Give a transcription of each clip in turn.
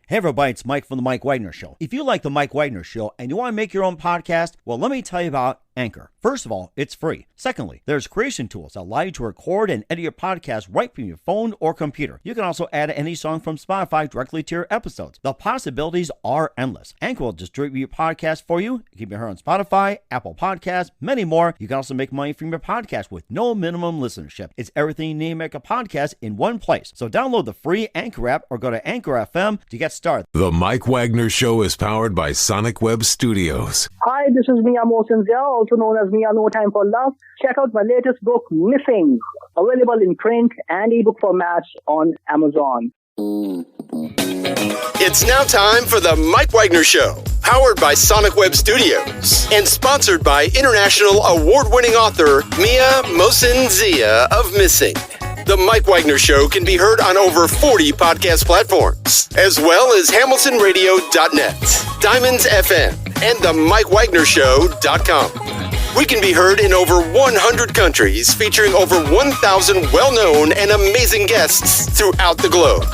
Hey everybody, it's Mike from The Mike Wagner Show. If you like The Mike Wagner Show and you want to make your own podcast, well, let me tell you about Anchor. First of all, it's free. Secondly, there's creation tools that allow you to record and edit your podcast right from your phone or computer. You can also add any song from Spotify directly to your episodes. The possibilities are endless. Anchor will distribute your podcast for you. You can be heard on Spotify, Apple Podcasts, many more. You can also make money from your podcast with no minimum listenership. It's everything you need to make a podcast in one place. So download the free Anchor app or go to Anchor FM to get started. The Mike Wagner Show is powered by Sonic Web Studios. Hi, this is Mia Mosinzia, also known as Mia No Time for Love. Check out my latest book, Missing, available in print and ebook formats on Amazon. It's now time for the Mike Wagner Show, powered by Sonic Web Studios and sponsored by international award-winning author Mia Mosinzia of Missing. The Mike Wagner Show can be heard on over 40 podcast platforms, as well as HamiltonRadio.net, Diamonds FM, and the MikeWagnerShow.com. We can be heard in over 100 countries, featuring over 1,000 well-known and amazing guests throughout the globe.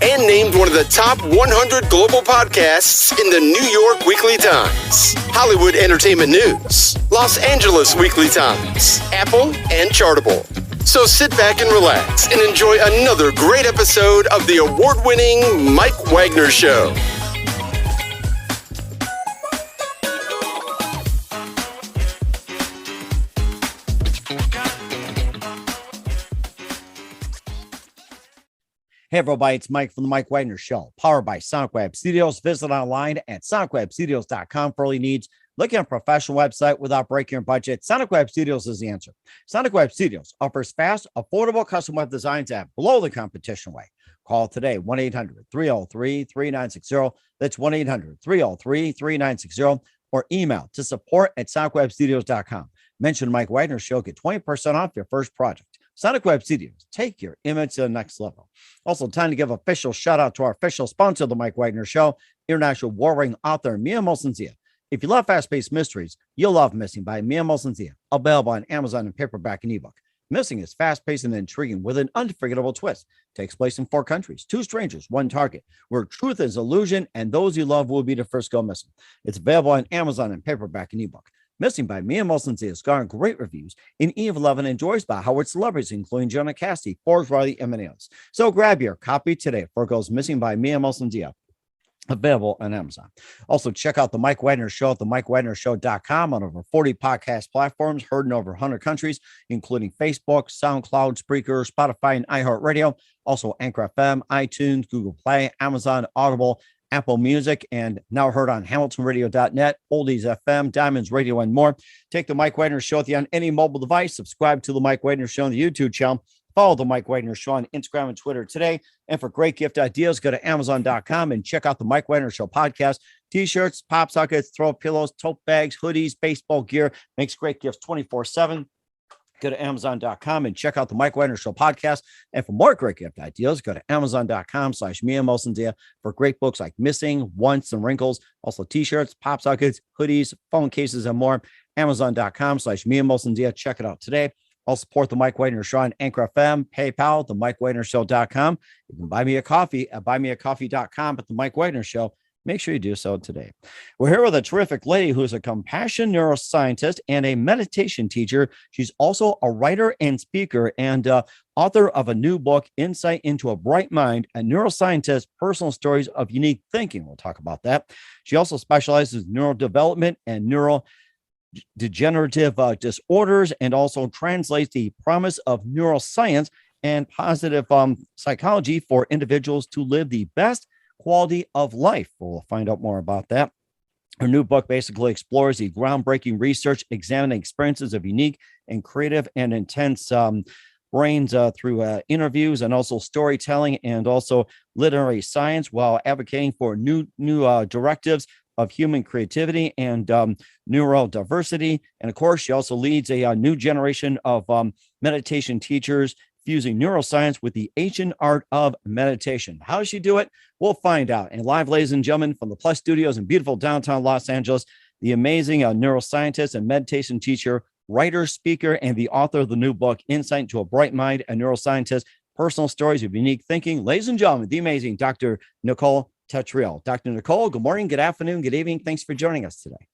And named one of the top 100 global podcasts in the New York Weekly Times, Hollywood Entertainment News, Los Angeles Weekly Times, Apple, and Chartable. So sit back and relax and enjoy another great episode of the award-winning Mike Wagner Show. Hey everybody, it's Mike from The Mike Wagner Show, powered by Sonic Web Studios. Visit online at sonicwebstudios.com for all your needs. Looking at a professional website without breaking your budget? Sonic Web Studios is the answer. Sonic Web Studios offers fast, affordable custom web designs at below the competition rate. Call today, 1-800-303-3960. That's 1-800-303-3960. Or email to support@sonicwebstudios.com. Mention Mike Wagner Show, get 20% off your first project. Sonic Web Studios, take your image to the next level. Also, time to give official shout out to our official sponsor of the Mike Wagner Show, international warring author Mia Mosinzia. If you love fast-paced mysteries, you'll love Missing by Mia Mosinzia, available on Amazon in paperback and ebook. Missing is fast-paced and intriguing with an unforgettable twist. Takes place in 4 countries, 2 strangers, 1 target, where truth is illusion and those you love will be the first go missing. It's available on Amazon in paperback and ebook. Missing by Mia Mosinzia has garnered great reviews in Eve 11 enjoys by Howard celebrities, including Jonah Cassidy, Forbes, Riley, and many others. So grab your copy today for it goes Missing by Mia Mosinzia. Available on Amazon. Also, check out the Mike Wagner Show at themikewagnershow.com on over 40 podcast platforms, heard in over 100 countries, including Facebook, SoundCloud, Spreaker, Spotify, and iHeartRadio. Also, Anchor FM, iTunes, Google Play, Amazon, Audible, Apple Music, and now heard on HamiltonRadio.net, Oldies FM, Diamonds Radio, and more. Take the Mike Wagner Show with you on any mobile device. Subscribe to the Mike Wagner Show on the YouTube channel. Follow the Mike Wagner Show on Instagram and Twitter today. And for great gift ideas, go to Amazon.com and check out the Mike Wagner Show podcast. T-shirts, pop sockets, throw pillows, tote bags, hoodies, baseball gear. Makes great gifts 24/7. Go to Amazon.com and check out the Mike Wagner Show podcast. And for more great gift ideas, go to Amazon.com/Mia Mosinzia for great books like Missing, Once, and Wrinkles. Also T-shirts, pop sockets, hoodies, phone cases, and more. Amazon.com/Mia Mosinzia. Check it out today. I'll support the Mike Wagner Show on Anchor FM, PayPal, themikewagnershow.com. You can buy me a coffee at buymeacoffee.com at the Mike Wagner Show. Make sure you do so today. We're here with a terrific lady who's a compassion neuroscientist and a meditation teacher. She's also a writer and speaker and author of a new book, Insight into a Bright Mind, a neuroscientist, personal stories of unique thinking. We'll talk about that. She also specializes in neurodevelopment and neurodegenerative disorders and also translates the promise of neuroscience and positive psychology for individuals to live the best quality of life. We'll find out more about that. Her new book basically explores the groundbreaking research, examining experiences of unique and creative and intense brains through interviews and also storytelling and also literary science, while advocating for new directives of human creativity and neurodiversity. And of course, she also leads a new generation of meditation teachers, fusing neuroscience with the ancient art of meditation. How does she do it? We'll find out. And live, ladies and gentlemen, from the Plus Studios in beautiful downtown Los Angeles, the amazing neuroscientist and meditation teacher, writer, speaker, and the author of the new book, Insight into a Bright Mind, a Neuroscientist, Personal Stories of Unique Thinking. Ladies and gentlemen, the amazing Dr. Nicole Tetreault. Dr. Nicole, good morning, good afternoon, good evening. Thanks for joining us today.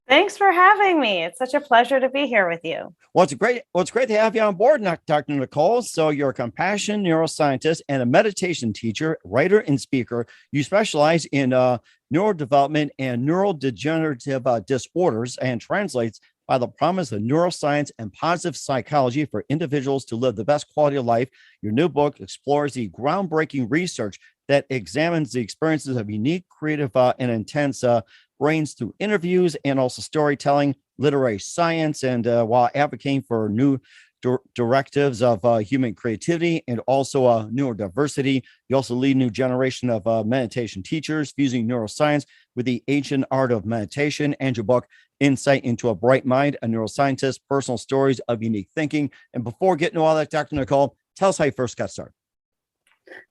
Thanks for having me. It's such a pleasure to be here with you. Well, it's great to have you on board, Dr. Nicole. So you're a compassion neuroscientist and a meditation teacher, writer, and speaker. You specialize in neurodevelopment and neurodegenerative disorders and translates by the promise of neuroscience and positive psychology for individuals to live the best quality of life. Your new book explores the groundbreaking research that examines the experiences of unique, creative, and intense brains through interviews and also storytelling, literary science, and while advocating for new directives of human creativity and also neurodiversity. You also lead a new generation of meditation teachers fusing neuroscience with the ancient art of meditation. And your book, Insight into a Bright Mind, a Neuroscientist, Personal Stories of Unique Thinking. And before getting to all that, Dr. Nicole, tell us how you first got started.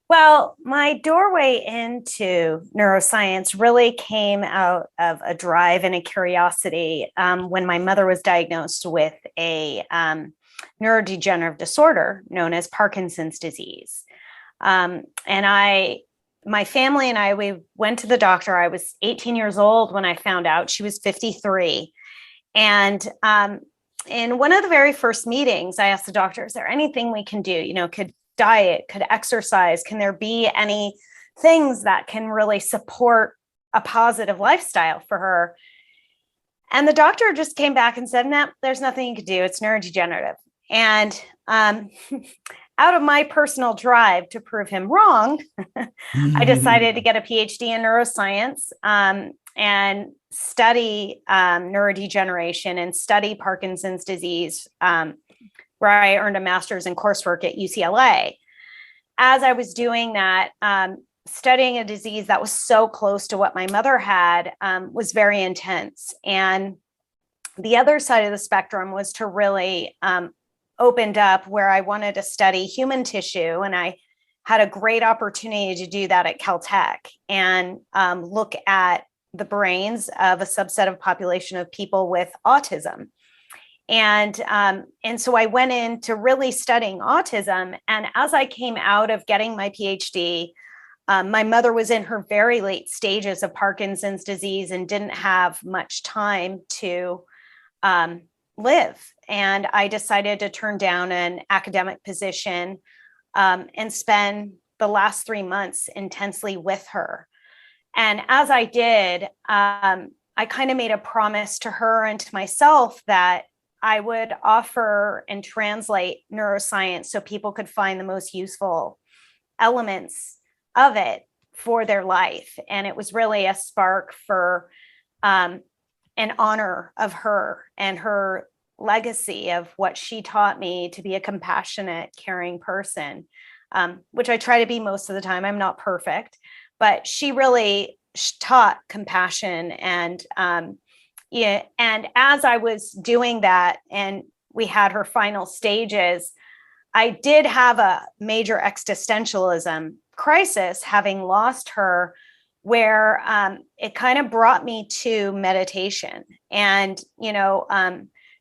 Well, my doorway into neuroscience really came out of a drive and a curiosity when my mother was diagnosed with a neurodegenerative disorder known as Parkinson's disease. My family and I, we went to the doctor. I was 18 years old when I found out. She was 53. And in one of the very first meetings, I asked the doctor, is there anything we can do? Could diet, could exercise, can there be any things that can really support a positive lifestyle for her? And the doctor just came back and said, no, there's nothing you could do. It's neurodegenerative. And out of my personal drive to prove him wrong, I decided to get a PhD in neuroscience and study neurodegeneration and study Parkinson's disease, where I earned a master's in coursework at UCLA. As I was doing that, studying a disease that was so close to what my mother had was very intense. And the other side of the spectrum was to really opened up where I wanted to study human tissue. And I had a great opportunity to do that at Caltech and look at the brains of a subset of population of people with autism. And so I went into really studying autism. And as I came out of getting my PhD, my mother was in her very late stages of Parkinson's disease and didn't have much time to live. And I decided to turn down an academic position and spend the last 3 months intensely with her. And as I did, I kind of made a promise to her and to myself that I would offer and translate neuroscience so people could find the most useful elements of it for their life. And it was really a spark for an honor of her and her legacy of what she taught me to be a compassionate, caring person, which I try to be most of the time. I'm not perfect, but she really taught compassion and and as I was doing that and we had her final stages, I did have a major existentialism crisis, having lost her, where it kind of brought me to meditation. And,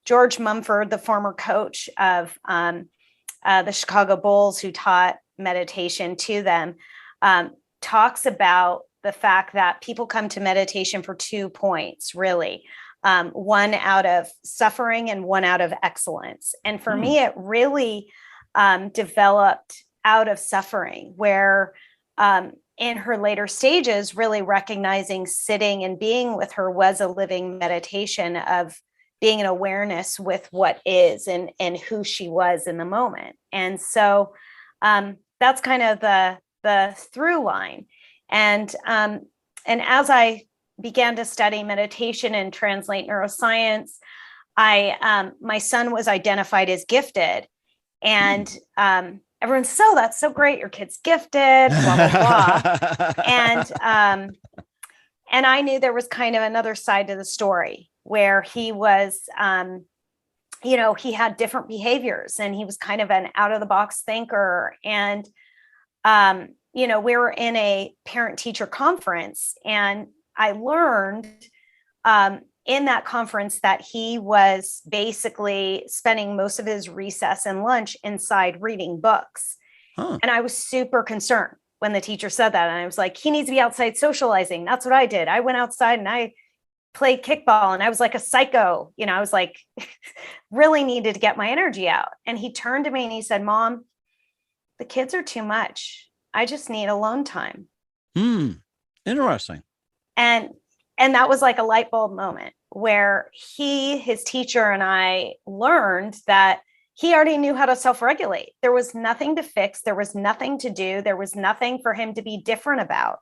George Mumford, the former coach of the Chicago Bulls who taught meditation to them, talks about the fact that people come to meditation for 2 points, really, one out of suffering and one out of excellence. And for me, it really developed out of suffering, where in her later stages, really recognizing sitting and being with her was a living meditation of being an awareness with what is and who she was in the moment. And so that's kind of the through line. And as I began to study meditation and translate neuroscience, my son was identified as gifted, and everyone says, "Oh, that's so great! Your kid's gifted." Blah blah blah. And I knew there was kind of another side to the story where he was, he had different behaviors, and he was kind of an out of the box thinker, and we were in a parent-teacher conference, and I learned in that conference that he was basically spending most of his recess and lunch inside reading books. And I was super concerned when the teacher said that. And I was like, he needs to be outside socializing. That's what I did. I went outside and I played kickball and I was like a psycho. I was like, really needed to get my energy out. And he turned to me and he said, Mom, the kids are too much. I just need alone time. Interesting. And that was like a light bulb moment where his teacher and I learned that he already knew how to self-regulate. There was nothing to fix. There was nothing to do. There was nothing for him to be different about.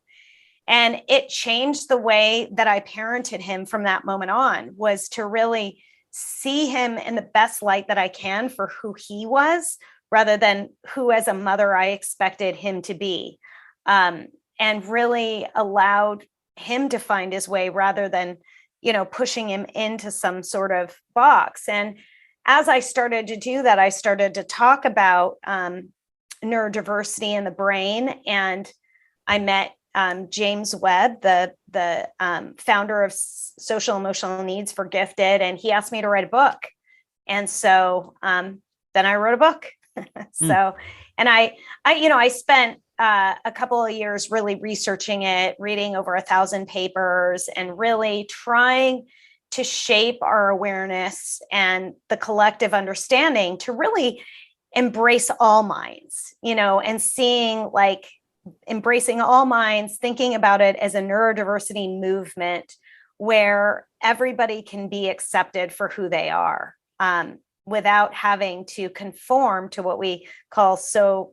And it changed the way that I parented him from that moment on, was to really see him in the best light that I can for who he was, rather than who as a mother I expected him to be. And really allowed him to find his way rather than, pushing him into some sort of box. And as I started to do that, I started to talk about neurodiversity in the brain. And I met James Webb, the founder of Social Emotional Needs for Gifted, and he asked me to write a book. And so then I wrote a book. So, and I spent a couple of years really researching it, reading over 1,000 papers, and really trying to shape our awareness and the collective understanding to really embrace all minds, and seeing like embracing all minds, thinking about it as a neurodiversity movement where everybody can be accepted for who they are, without having to conform to what we call so-called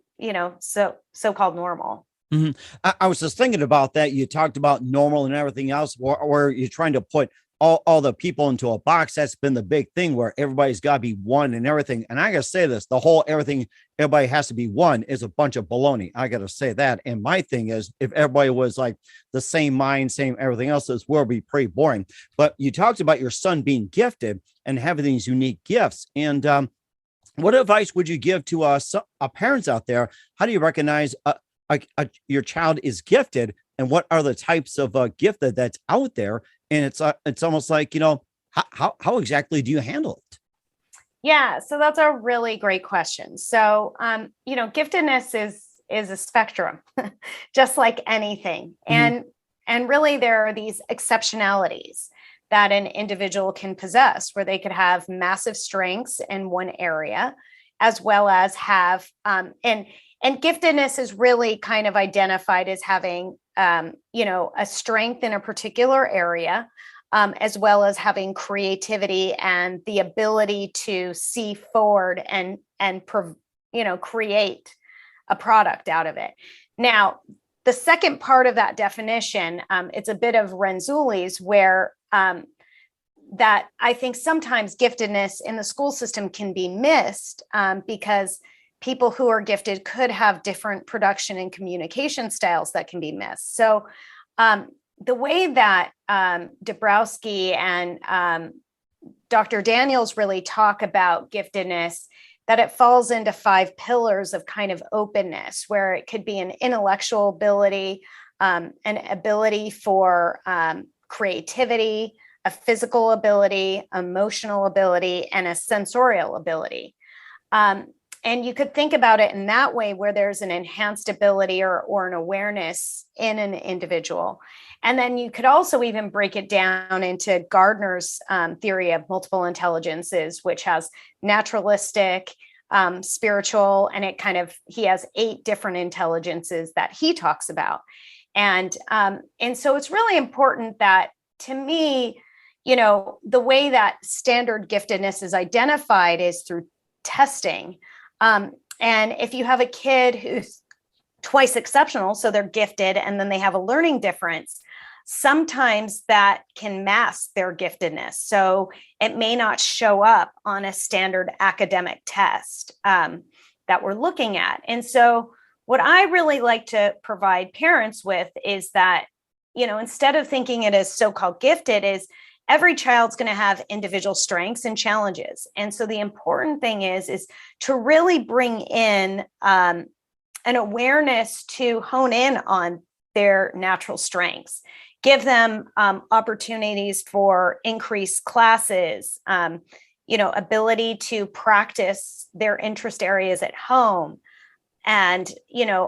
normal. Mm-hmm. I was just thinking about that. You talked about normal and everything else, where you're trying to put all the people into a box. That's been the big thing, where everybody's got to be one and everything. And I got to say this, the whole everything, everybody has to be one is a bunch of baloney. I got to say that. And my thing is, if everybody was like the same mind, same everything else, this world would be pretty boring. But you talked about your son being gifted and having these unique gifts. And what advice would you give to parents out there? How do you recognize your child is gifted, and what are the types of gifted that's out there? And it's almost like, how exactly do you handle it? Yeah, so that's a really great question. So, giftedness is a spectrum, just like anything. Mm-hmm. And really there are these exceptionalities that an individual can possess, where they could have massive strengths in one area, as well as have, and giftedness is really kind of identified as having, a strength in a particular area, as well as having creativity and the ability to see forward and create a product out of it. Now, the second part of that definition, it's a bit of Renzulli's, where that I think sometimes giftedness in the school system can be missed, because people who are gifted could have different production and communication styles that can be missed. So the way that Dabrowski and Dr. Daniels really talk about giftedness, that it falls into 5 pillars of kind of openness, where it could be an intellectual ability, an ability for creativity, a physical ability, emotional ability, and a sensorial ability. And you could think about it in that way, where there's an enhanced ability or an awareness in an individual. And then you could also even break it down into Gardner's theory of multiple intelligences, which has naturalistic, spiritual, and he has 8 different intelligences that he talks about. And so it's really important that, to me, the way that standard giftedness is identified is through testing. And if you have a kid who's twice exceptional, so they're gifted, and then they have a learning difference, sometimes that can mask their giftedness. So it may not show up on a standard academic test that we're looking at. And so what I really like to provide parents with is that, instead of thinking it as so-called gifted, is every child's going to have individual strengths and challenges. And so the important thing is to really bring in an awareness to hone in on their natural strengths, give them opportunities for increased classes, ability to practice their interest areas at home, and,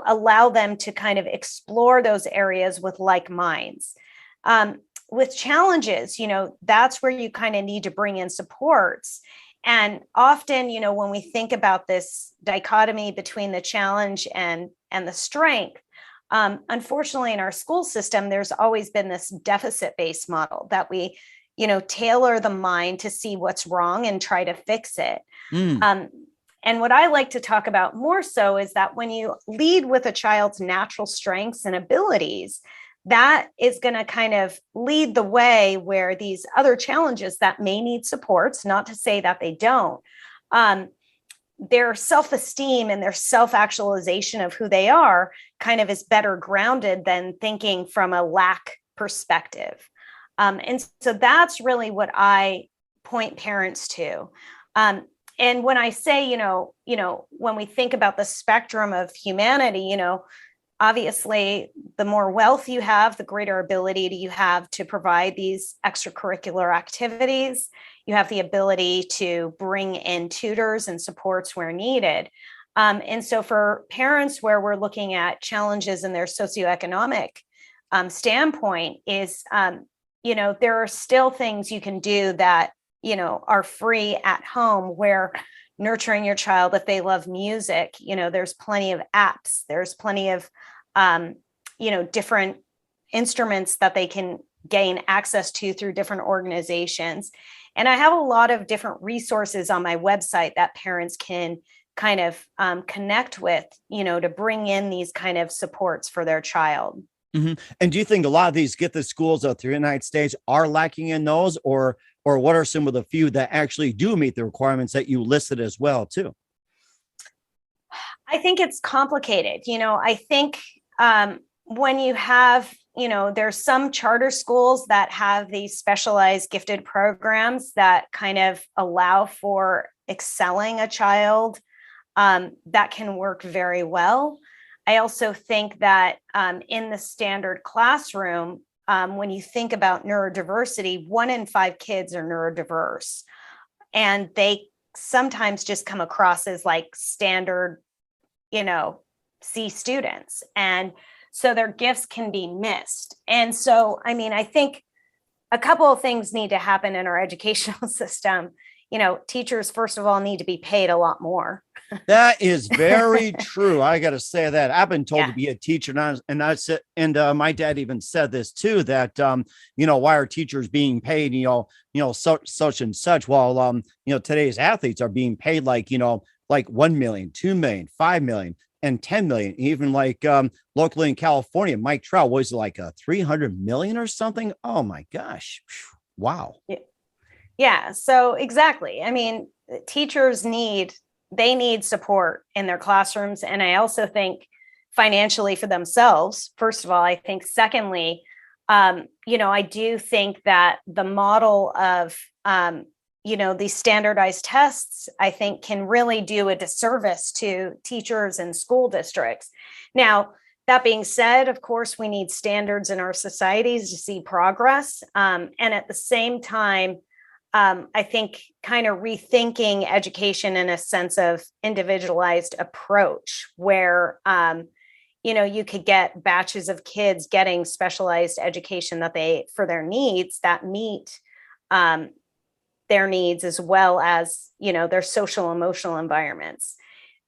allow them to kind of explore those areas with like minds. With challenges, that's where you kind of need to bring in supports. And often, when we think about this dichotomy between the challenge and the strength, unfortunately, in our school system, there's always been this deficit-based model that we, tailor the mind to see what's wrong and try to fix it. And what I like to talk about more so is that when you lead with a child's natural strengths and abilities, that is going to kind of lead the way where these other challenges that may need supports, not to say that they don't, their self-esteem and their self-actualization of who they are kind of is better grounded than thinking from a lack perspective. And so that's really what I point parents to. And when I say, when we think about the spectrum of humanity, obviously, the more wealth you have, the greater ability you have to provide these extracurricular activities. You have the ability to bring in tutors and supports where needed. And so for parents where we're looking at challenges in their socioeconomic standpoint is, there are still things you can do that, are free at home, where nurturing your child, if they love music, there's plenty of apps, there's plenty of, different instruments that they can gain access to through different organizations. And I have a lot of different resources on my website that parents can kind of connect with, to bring in these kind of supports for their child. Mm-hmm. And do you think a lot of these gifted schools through the United States are lacking in those, or what are some of the few that actually do meet the requirements that you listed as well, too? I think it's complicated. I think when you have, there's some charter schools that have these specialized gifted programs that kind of allow for excelling a child, that can work very well. I also think that in the standard classroom, when you think about neurodiversity, 1 in 5 kids are neurodiverse, and they sometimes just come across as like standard, C students. And so their gifts can be missed. And so, I think a couple of things need to happen in our educational system. Teachers, first of all, need to be paid a lot more. That is very true. I got to say that I've been told to be a teacher, and my dad even said this too, that, why are teachers being paid, such and such, while, today's athletes are being paid like 1 million, 2 million, 5 million, and 10 million, even like locally in California, Mike Trout was like 300 million or something. Oh my gosh. Wow. Yeah. So exactly. Teachers need support in their classrooms. And I also think financially for themselves, first of all. I think secondly, I do think that the model of, these standardized tests, I think, can really do a disservice to teachers and school districts. Now, that being said, of course, we need standards in our societies to see progress. And at the same time, I think kind of rethinking education in a sense of individualized approach where, you could get batches of kids getting specialized education for their needs that meet their needs, as well as, their social emotional environments.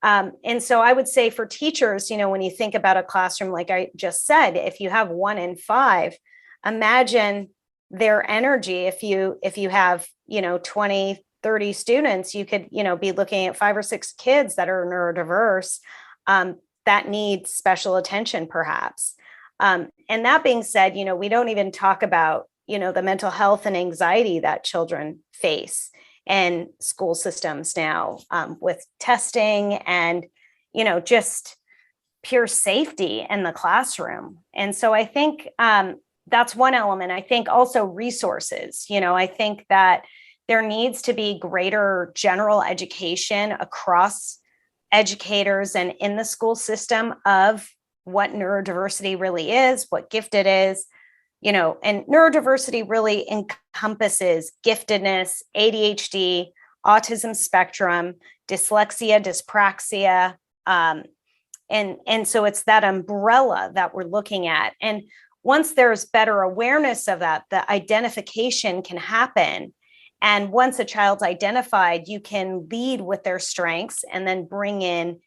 And so I would say for teachers, when you think about a classroom, like I just said, if you have 1 in 5, imagine their energy. If you have, 20, 30 students, you could, be looking at 5 or 6 kids that are neurodiverse, that need special attention perhaps. And that being said, we don't even talk about, the mental health and anxiety that children face in school systems now, with testing and, just pure safety in the classroom. And so I think that's one element. I think also resources. I think that there needs to be greater general education across educators and in the school system of what neurodiversity really is, what gifted is, and neurodiversity really encompasses giftedness, ADHD, autism spectrum, dyslexia, dyspraxia, And so it's that umbrella that we're looking at. And once there's better awareness of that, the identification can happen. And once a child's identified, you can lead with their strengths and then bring in,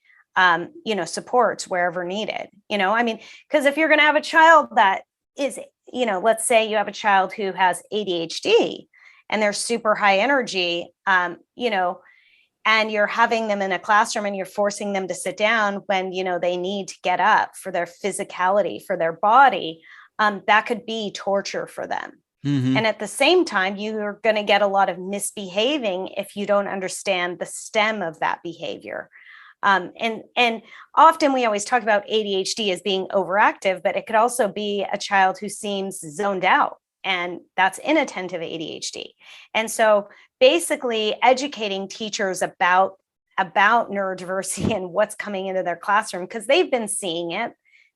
supports wherever needed. Because if you're going to have a child that is, let's say you have a child who has ADHD and they're super high energy, and you're having them in a classroom and you're forcing them to sit down when, they need to get up for their physicality, for their body, that could be torture for them. Mm-hmm. And at the same time, you're going to get a lot of misbehaving if you don't understand the stem of that behavior. And often we always talk about ADHD as being overactive, but it could also be a child who seems zoned out, and that's inattentive ADHD. And so basically educating teachers about neurodiversity and what's coming into their classroom, because they've been seeing it,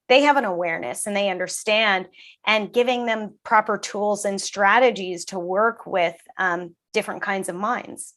they have an awareness and they understand, and giving them proper tools and strategies to work with different kinds of minds.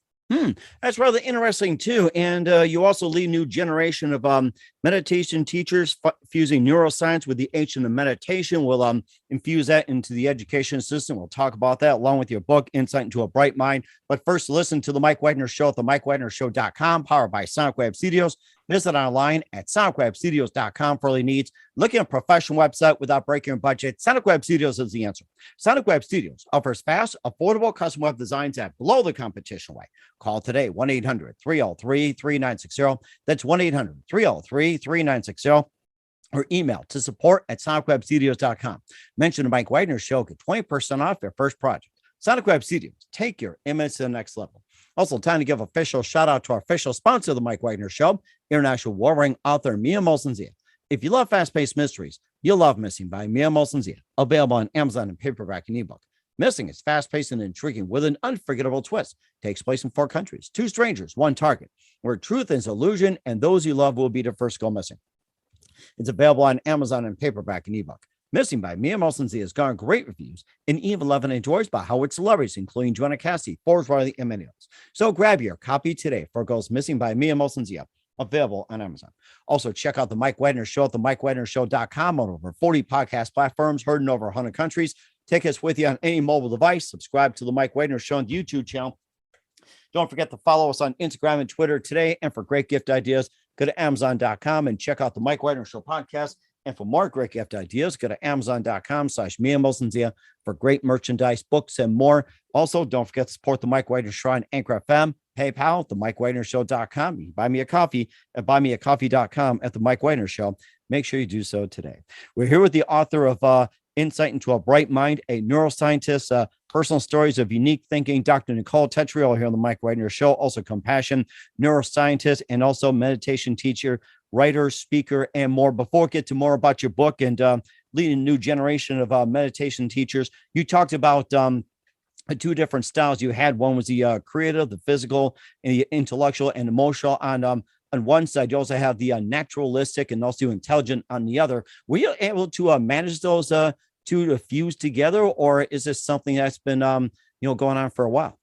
That's rather interesting too. And you also lead a new generation of meditation teachers, fusing neuroscience with the ancient of meditation. We'll infuse that into the education system. We'll talk about that along with your book, Insight into a Bright Mind. But first, listen to the Mike Wagner Show at the MikeWagnerShow.com, powered by Sonic Web Studios. Visit online at sonicwebstudios.com for all your needs. Looking at a professional website without breaking your budget, Sonic Web Studios is the answer. Sonic Web Studios offers fast, affordable custom web designs at below the competition rate. Call today, 1-800-303-3960. That's 1-800-303-3960. Or email to support@sonicwebstudios.com. Mention the Mike Wagner Show. Get 20% off your first project. Sonic Web Studios. Take your image to the next level. Also, time to give official shout out to our official sponsor of the Mike Wagner Show, international warring author Mia Molson-Zia. If you love fast-paced mysteries, you'll love Missing by Mia Molson-Zia, available on Amazon in paperback and ebook. Missing is fast-paced and intriguing with an unforgettable twist. Takes place in 4 countries, 2 strangers, 1 target, where truth is illusion and those you love will be the first to go missing. It's available on Amazon in paperback and ebook. Missing by Mia Molson-Zia has garnered great reviews and even 11 enjoys by Howard celebrities, including Joanna Cassidy, Forbes Riley, and many others. So grab your copy today for Goes Missing by Mia Molson-Zia, available on Amazon. Also, check out the Mike Wagner Show at the MikeWagnerShow.com on over 40 podcast platforms, heard in over 100 countries. Take us with you on any mobile device. Subscribe to the Mike Wagner Show on the YouTube channel. Don't forget to follow us on Instagram and Twitter today. And for great gift ideas, go to Amazon.com and check out the Mike Wagner Show podcast. And for more great gift ideas, go to Amazon.com/Mia Molson-Zia for great merchandise, books, and more. Also, don't forget to support the Mike Wagner Show on Anchor FM, PayPal, the MikeWagnerShow.com. You can buy me a coffee at buymeacoffee.com at the Mike Wagner Show. Make sure you do so today. We're here with the author of Insight into a Bright Mind, a neuroscientist, personal stories of unique thinking, Dr. Nicole Tetreault here on the Mike Wagner Show, also compassion, neuroscientist, and also meditation teacher, writer, speaker, and more. Before we get to more about your book and leading a new generation of meditation teachers, you talked about 2 different styles you had. One was the creative, the physical, and the intellectual and emotional on one side. You also have the naturalistic and also intelligent on the other. Were you able to manage those 2 to fuse together, or is this something that's been going on for a while?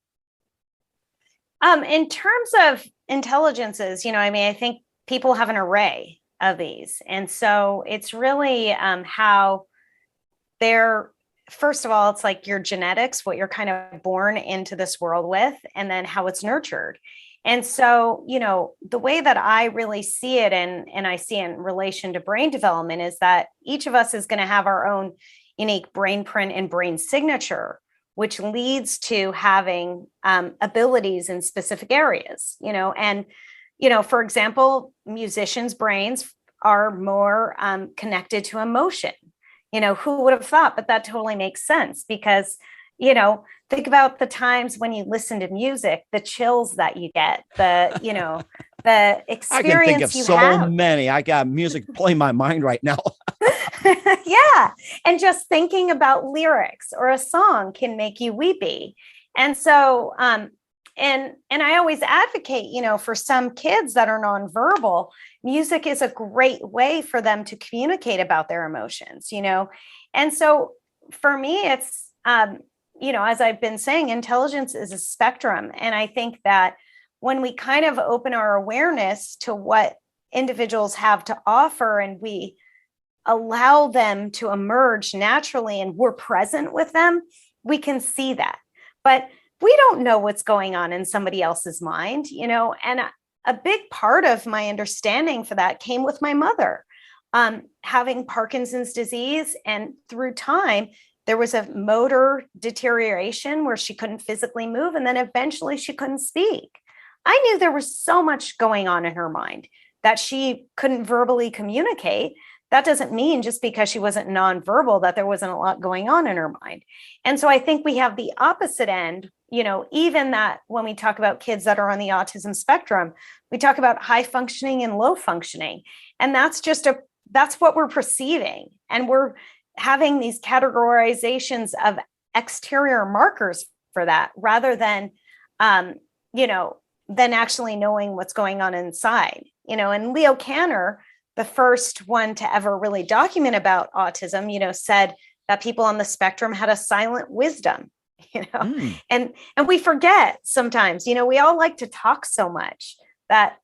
In terms of intelligences, I think people have an array of these. And so it's really how they're, first of all, it's like your genetics, what you're kind of born into this world with, and then how it's nurtured. And so, the way that I really see it, and I see it in relation to brain development, is that each of us is going to have our own unique brain print and brain signature, which leads to having abilities in specific areas, and for example, musicians' brains are more connected to emotion. Who would have thought? But that totally makes sense because, think about the times when you listen to music, the chills that you get, the experience I can think of you so have. many. I got music playing my mind right now. Yeah. And just thinking about lyrics or a song can make you weepy. And so, and I always advocate, for some kids that are nonverbal, music is a great way for them to communicate about their emotions, And so for me, it's, as I've been saying, intelligence is a spectrum. And I think that when we kind of open our awareness to what individuals have to offer, and we allow them to emerge naturally and we're present with them, we can see that. But we don't know what's going on in somebody else's mind, and a big part of my understanding for that came with my mother having Parkinson's disease. And through time, there was a motor deterioration where she couldn't physically move. And then eventually she couldn't speak. I knew there was so much going on in her mind that she couldn't verbally communicate. That doesn't mean just because she wasn't nonverbal that there wasn't a lot going on in her mind. And so I think we have the opposite end, even that when we talk about kids that are on the autism spectrum, we talk about high functioning and low functioning. And that's what we're perceiving. And we're having these categorizations of exterior markers for that rather than, than actually knowing what's going on inside, and Leo Kanner, the first one to ever really document about autism, said that people on the spectrum had a silent wisdom, and we forget sometimes, we all like to talk so much that,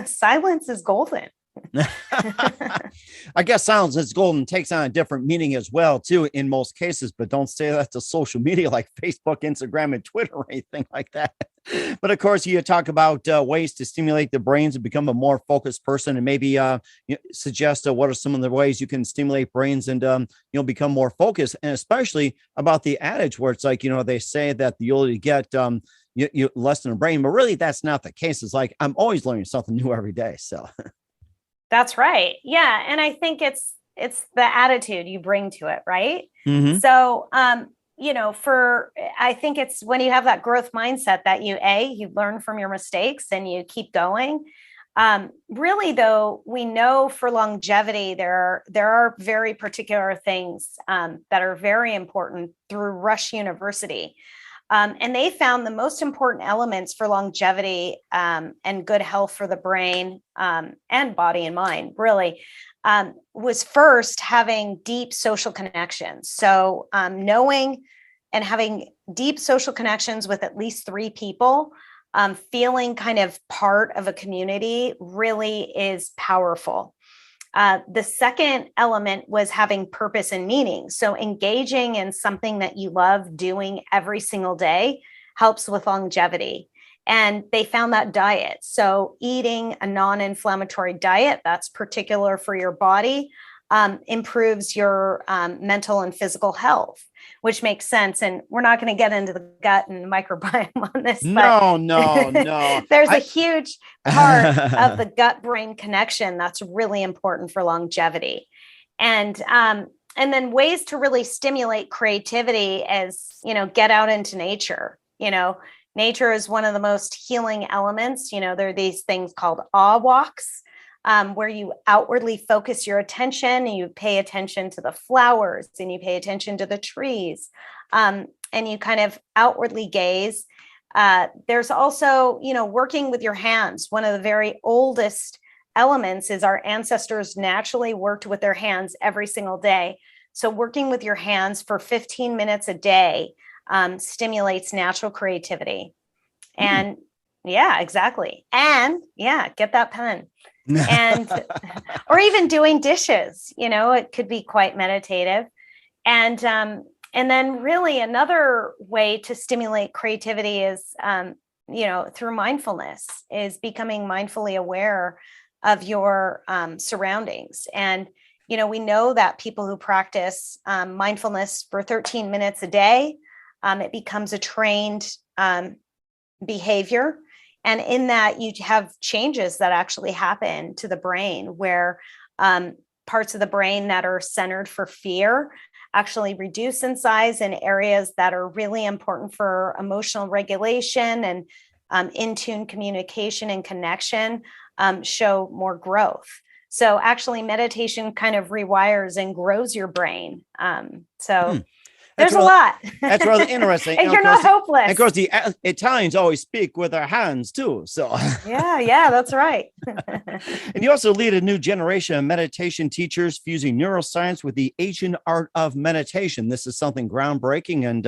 silence is golden. I guess silence is golden takes on a different meaning as well, too, in most cases, but don't say that to social media like Facebook, Instagram, and Twitter or anything like that. But of course, you talk about ways to stimulate the brains and become a more focused person, and maybe suggest what are some of the ways you can stimulate brains and become more focused, and especially about the adage where it's like, they say that the older you get, you less than a brain, but really that's not the case. It's like I'm always learning something new every day. So that's right. Yeah. And I think it's the attitude you bring to it, right? Mm-hmm. So, I think it's when you have that growth mindset that you learn from your mistakes and you keep going. Really, though, we know for longevity, there are very particular things that are very important through Rush University. And they found the most important elements for longevity and good health for the brain and body and mind, really, was first having deep social connections. So knowing and having deep social connections with at least 3 people, feeling kind of part of a community really is powerful. The second element was having purpose and meaning. So engaging in something that you love doing every single day helps with longevity. And they found that diet. So eating a non-inflammatory diet that's particular for your body improves your mental and physical health, which makes sense. And we're not going to get into the gut and microbiome on this. No. There's a huge part of the gut-brain connection that's really important for longevity. And then ways to really stimulate creativity is, get out into nature. Nature is one of the most healing elements. There are these things called awe walks. Where you outwardly focus your attention and you pay attention to the flowers and you pay attention to the trees and you kind of outwardly gaze. There's also, working with your hands. One of the very oldest elements is our ancestors naturally worked with their hands every single day. So working with your hands for 15 minutes a day stimulates natural creativity. And yeah, exactly. And get that pen. And or even doing dishes, it could be quite meditative. And then really another way to stimulate creativity is through mindfulness, is becoming mindfully aware of your surroundings. And we know that people who practice mindfulness for 13 minutes a day, it becomes a trained behavior. And in that, you have changes that actually happen to the brain where parts of the brain that are centered for fear actually reduce in size, and areas that are really important for emotional regulation and in-tune communication and connection show more growth. So actually meditation kind of rewires and grows your brain. There's a lot. That's rather interesting. And you're not hopeless. And of course, the Italians always speak with their hands too. So yeah, that's right. And you also lead a new generation of meditation teachers fusing neuroscience with the ancient art of meditation. This is something groundbreaking, and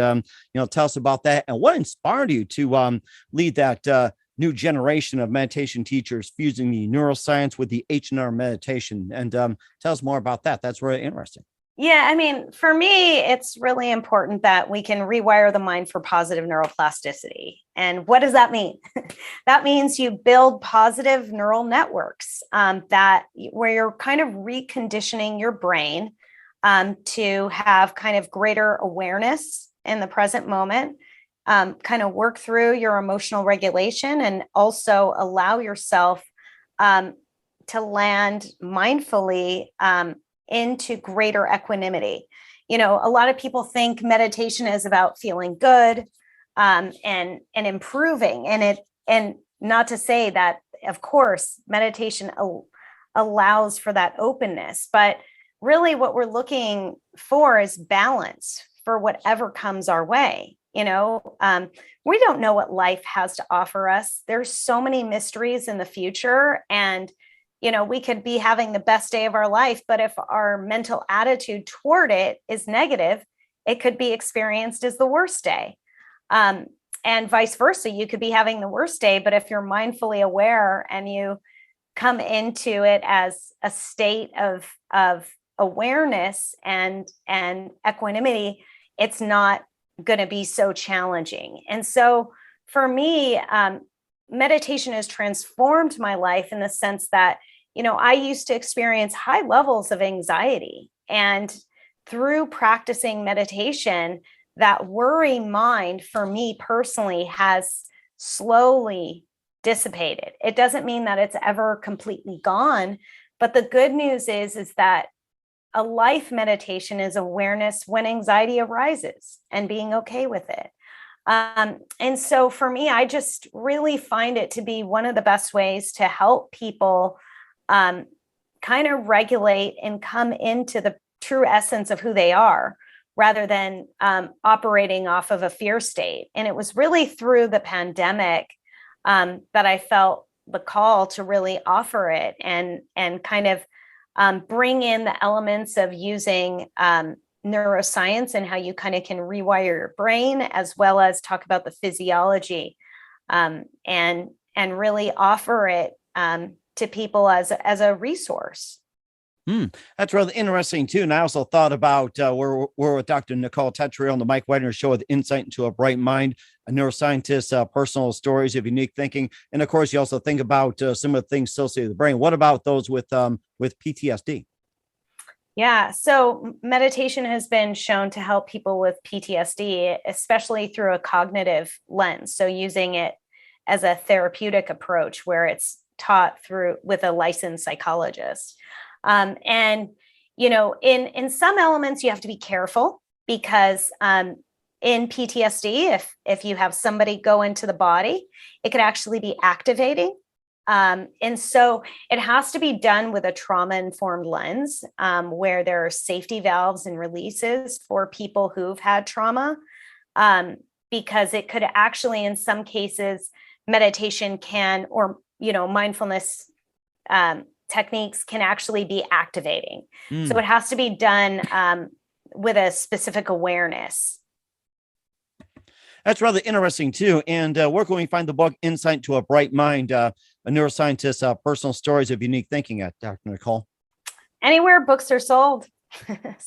tell us about that and what inspired you to lead that new generation of meditation teachers fusing the neuroscience with the H&R meditation. And tell us more about that. That's really interesting. Yeah, I mean, for me, it's really important that we can rewire the mind for positive neuroplasticity. And what does that mean? That means you build positive neural networks that where you're kind of reconditioning your brain to have kind of greater awareness in the present moment, kind of work through your emotional regulation, and also allow yourself to land mindfully into greater equanimity. You know, a lot of people think meditation is about feeling good and improving, and not to say that, of course, meditation allows for that openness, but really what we're looking for is balance for whatever comes our way. You know, we don't know what life has to offer us. There's so many mysteries in the future, and you know, we could be having the best day of our life, but if our mental attitude toward it is negative, it could be experienced as the worst day. And vice versa, you could be having the worst day, but if you're mindfully aware and you come into it as a state of awareness and equanimity, it's not going to be so challenging. And so for me, meditation has transformed my life in the sense that, you know, I used to experience high levels of anxiety, and through practicing meditation, that worry mind for me personally has slowly dissipated. It doesn't mean that it's ever completely gone, but the good news is that a life meditation is awareness when anxiety arises and being okay with it. And so for me, I just really find it to be one of the best ways to help people kind of regulate and come into the true essence of who they are, rather than operating off of a fear state. And it was really through the pandemic that I felt the call to really offer it and kind of bring in the elements of using neuroscience and how you kind of can rewire your brain, as well as talk about the physiology and really offer it to people as a resource. That's really interesting too. And I also thought about we're with Dr. Nicole Tetreault on the Mike Wagner Show with insight into a bright mind, a neuroscientist, personal stories of unique thinking, and of course, you also think about some of the things associated with the brain. What about those with PTSD? Yeah, so meditation has been shown to help people with PTSD, especially through a cognitive lens. So using it as a therapeutic approach where it's taught through with a licensed psychologist. And, you know, in some elements, you have to be careful because in PTSD, if you have somebody go into the body, it could actually be activating. And so it has to be done with a trauma-informed lens where there are safety valves and releases for people who've had trauma, because it could actually, in some cases, meditation can, or, you know, mindfulness techniques can actually be activating. So it has to be done with a specific awareness. That's rather interesting too. And where can we find the book Insight to a Bright Mind, a neuroscientist, personal stories of unique thinking at Dr. Nicole? Anywhere books are sold.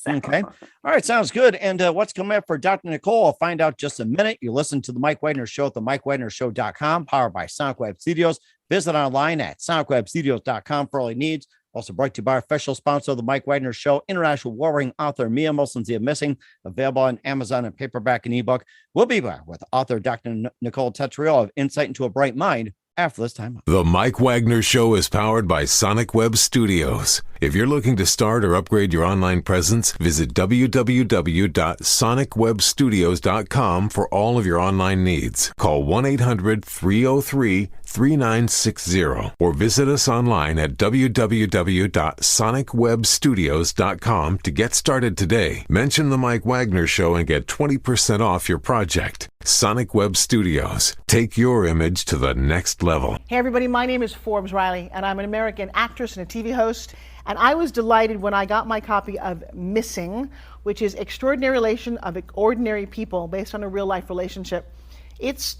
Okay. All right. Sounds good. And what's coming up for Dr. Nicole? I'll find out just a minute. You listen to the Mike Wagner Show at the MikeWagnerShow.com, powered by Sonic Web Studios. Visit online at SonicWebStudios.com for all your needs. Also brought to you by our official sponsor of the Mike Wagner Show, international warring author Mia Molson's Missing, available on Amazon and paperback and ebook. We'll be back with author Dr. Nicole Tetreault of Insight into a Bright Mind after this time. The Mike Wagner Show is powered by Sonic Web Studios. If you're looking to start or upgrade your online presence, visit www.sonicwebstudios.com for all of your online needs. Call 1-800-303-3960 or visit us online at www.sonicwebstudios.com to get started today. Mention the Mike Wagner Show and get 20% off your project. Sonic Web Studios. Take your image to the next level. Hey everybody, my name is Forbes Riley and I'm an American actress and a TV host. And I was delighted when I got my copy of Missing, which is Extraordinary Relation of Ordinary People based on a real life relationship. It's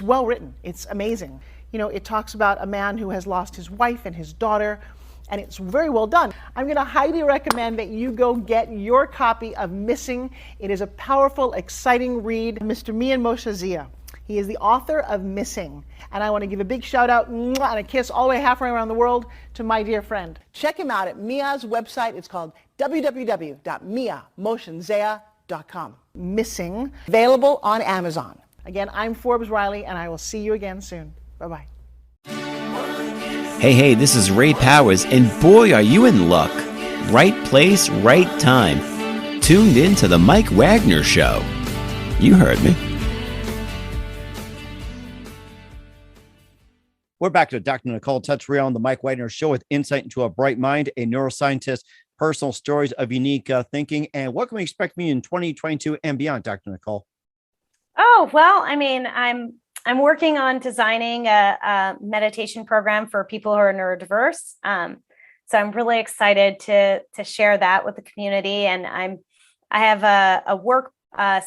well written. It's amazing. It talks about a man who has lost his wife and his daughter, and it's very well done. I'm going to highly recommend that you go get your copy of Missing. It is a powerful, exciting read. Mr. Mian Moshe Zia. He is the author of Missing. And I want to give a big shout out and a kiss all the way halfway around the world to my dear friend. Check him out at Mia's website. It's called www.miamosenzea.com. Missing, available on Amazon. Again, I'm Forbes Riley, and I will see you again soon. Bye-bye. Hey, this is Ray Powers, and boy, are you in luck. Right place, right time. Tuned in to the Mike Wagner Show. You heard me. We're back to Dr. Nicole Tetreault on the Mike Wagner Show with insight into a bright mind, a neuroscientist, personal stories of unique thinking. And what can we expect from you in 2022 and beyond, Dr. Nicole? Oh, well, I'm working on designing a meditation program for people who are neurodiverse. So I'm really excited to share that with the community. And I have a work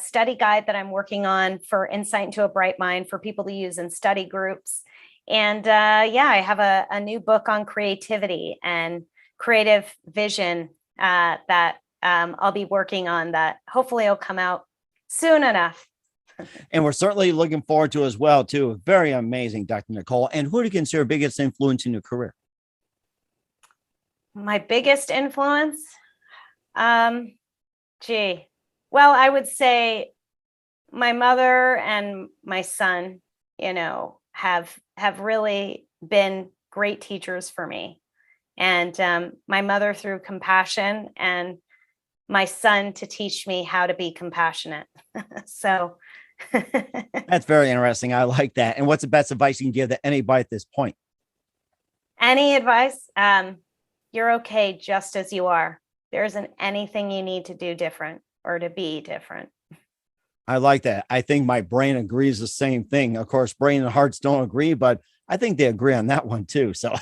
study guide that I'm working on for insight into a bright mind for people to use in study groups. And I have a new book on creativity and creative vision that I'll be working on that hopefully will come out soon enough. And we're certainly looking forward to as well, too. Very amazing, Dr. Nicole. And who do you consider biggest influence in your career? My biggest influence? Well, I would say my mother and my son, have really been great teachers for me. And my mother through compassion, and my son to teach me how to be compassionate. So that's very interesting. I like that. And what's the best advice you can give to anybody at this point? Any advice? You're okay just as you are. There isn't anything you need to do different or to be different. I like that. I think my brain agrees the same thing. Of course, brain and hearts don't agree, but I think they agree on that one too. So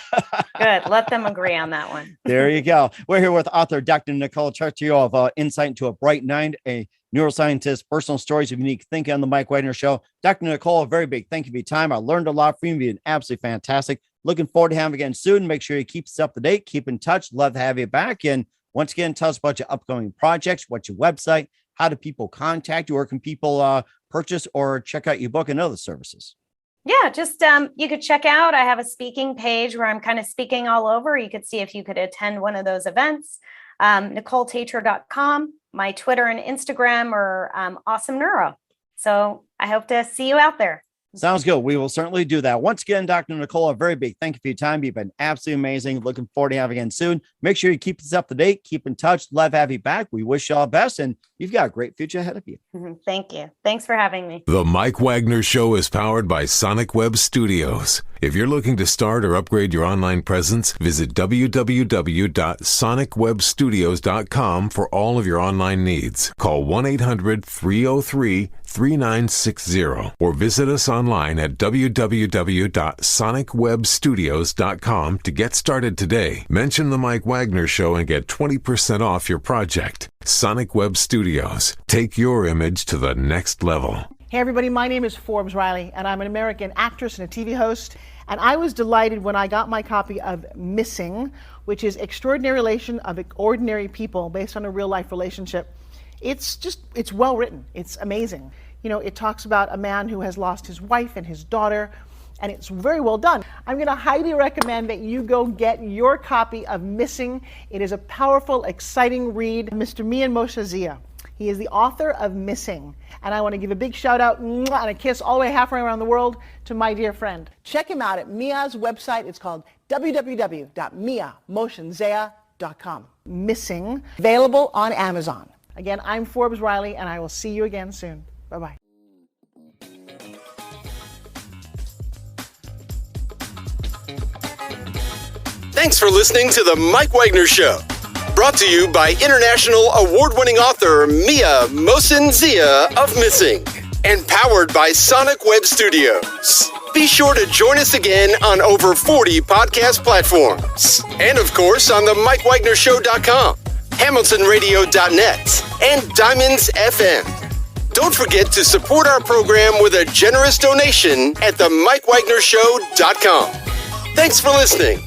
good. Let them agree on that one. There you go. We're here with author Dr. Nicole Tetreault of Insight into a Bright Mind, a neuroscientist, personal stories of unique thinking on the Mike Wagner Show. Dr. Nicole, a very big thank you for your time. I learned a lot from you. You've been absolutely fantastic. Looking forward to having you again soon. Make sure you keep us up to date. Keep in touch. Love to have you back. And once again, tell us about your upcoming projects. What's your website? How do people contact you? Or can people purchase or check out your book and other services? Yeah, just you could check out. I have a speaking page where I'm kind of speaking all over. You could see if you could attend one of those events. NicoleTetreault.com. My Twitter and Instagram are Awesome Neuro. So I hope to see you out there. Sounds good. We will certainly do that. Once again, Dr. Nicole, a very big thank you for your time. You've been absolutely amazing. Looking forward to having you again soon. Make sure you keep us up to date. Keep in touch. Love to have you back. We wish you all the best, and you've got a great future ahead of you. Thank you. Thanks for having me. The Mike Wagner Show is powered by Sonic Web Studios. If you're looking to start or upgrade your online presence, visit www.sonicwebstudios.com for all of your online needs. Call 1-800-303-3960 or visit us online at www.sonicwebstudios.com to get started today. Mention the Mike Wagner Show and get 20% off your project. Sonic Web Studios. Take your image to the next level. Hey everybody, my name is Forbes Riley, and I'm an American actress and a TV host. And I was delighted when I got my copy of Missing, which is Extraordinary Relation of Ordinary People based on a real life relationship. It's well written. It's amazing. It talks about a man who has lost his wife and his daughter, and it's very well done. I'm going to highly recommend that you go get your copy of Missing. It is a powerful, exciting read. Mr. Mian Moshe Zia. He is the author of Missing. And I want to give a big shout out and a kiss all the way halfway around the world to my dear friend. Check him out at Mia's website. It's called www.miamosenzea.com. Missing, available on Amazon. Again, I'm Forbes Riley, and I will see you again soon. Bye-bye. Thanks for listening to The Mike Wagner Show. Brought to you by international award-winning author Mia Mohsen-Zia of Missing, and powered by Sonic Web Studios. Be sure to join us again on over 40 podcast platforms, and of course on the MikeWagnerShow.com, HamiltonRadio.net, and Diamonds FM. Don't forget to support our program with a generous donation at themikewagnershow.com. Thanks for listening.